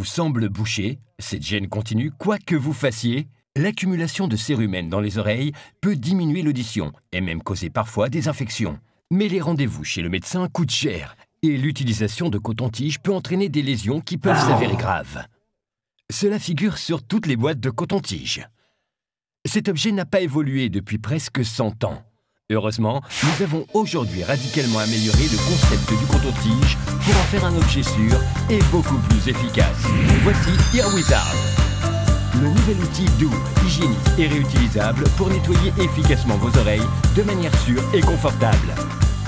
vous semble bouchée, cette gêne continue quoi que vous fassiez, l'accumulation de cérumen dans les oreilles peut diminuer l'audition et même causer parfois des infections. Mais les rendez-vous chez le médecin coûtent cher et l'utilisation de coton-tige peut entraîner des lésions qui peuvent s'avérer graves. Cela figure sur toutes les boîtes de coton-tige. Cet objet n'a pas évolué depuis presque 100 ans. Heureusement, nous avons aujourd'hui radicalement amélioré le concept du coton-tige pour en faire un objet sûr et beaucoup plus efficace. Voici EarWizard, le nouvel outil doux, hygiénique et réutilisable pour nettoyer efficacement vos oreilles de manière sûre et confortable.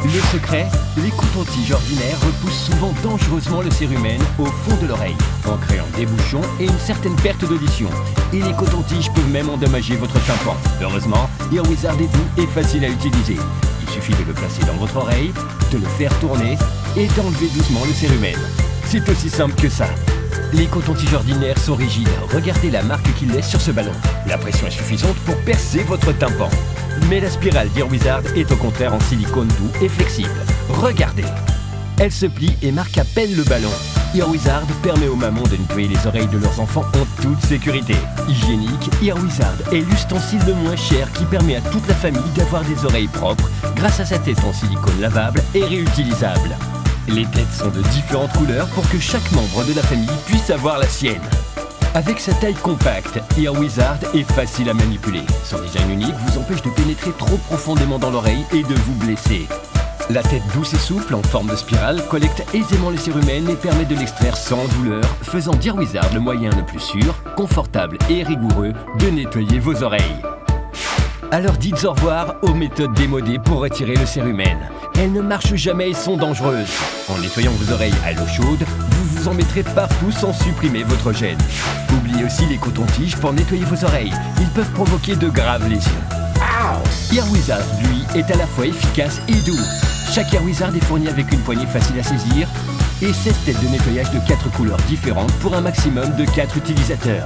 Le secret, les cotons-tiges ordinaires repoussent souvent dangereusement le cérumen au fond de l'oreille, en créant des bouchons et une certaine perte d'audition. Et les cotons-tiges peuvent même endommager votre tympan. Heureusement, EarWizard est doux et facile à utiliser. Il suffit de le placer dans votre oreille, de le faire tourner et d'enlever doucement le cérumen. C'est aussi simple que ça. Les cotons-tiges ordinaires sont rigides. Regardez la marque qu'il laisse sur ce ballon. La pression est suffisante pour percer votre tympan. Mais la spirale d'EarWizard est au contraire en silicone doux et flexible. Regardez! Elle se plie et marque à peine le ballon. EarWizard permet aux mamans de nettoyer les oreilles de leurs enfants en toute sécurité. Hygiénique, EarWizard est l'ustensile le moins cher qui permet à toute la famille d'avoir des oreilles propres grâce à sa tête en silicone lavable et réutilisable. Les têtes sont de différentes couleurs pour que chaque membre de la famille puisse avoir la sienne. Avec sa taille compacte, EarWizard est facile à manipuler. Son design unique vous empêche de pénétrer trop profondément dans l'oreille et de vous blesser. La tête douce et souple en forme de spirale collecte aisément les cérumen et permet de l'extraire sans douleur, faisant d'EarWizard le moyen le plus sûr, confortable et rigoureux de nettoyer vos oreilles. Alors dites au revoir aux méthodes démodées pour retirer le cérumen. Elles ne marchent jamais et sont dangereuses. En nettoyant vos oreilles à l'eau chaude, vous vous en mettrez partout sans supprimer votre gêne. Oubliez aussi les cotons-tiges pour nettoyer vos oreilles. Ils peuvent provoquer de graves lésions. EarWizard, lui, est à la fois efficace et doux. Chaque EarWizard est fourni avec une poignée facile à saisir et 16 têtes de nettoyage de 4 couleurs différentes pour un maximum de 4 utilisateurs.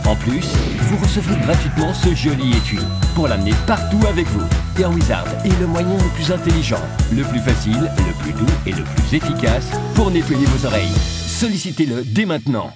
En plus, vous recevrez gratuitement ce joli étui pour l'amener partout avec vous. EarWizard est le moyen le plus intelligent, le plus facile, le plus doux et le plus efficace pour nettoyer vos oreilles. Sollicitez-le dès maintenant.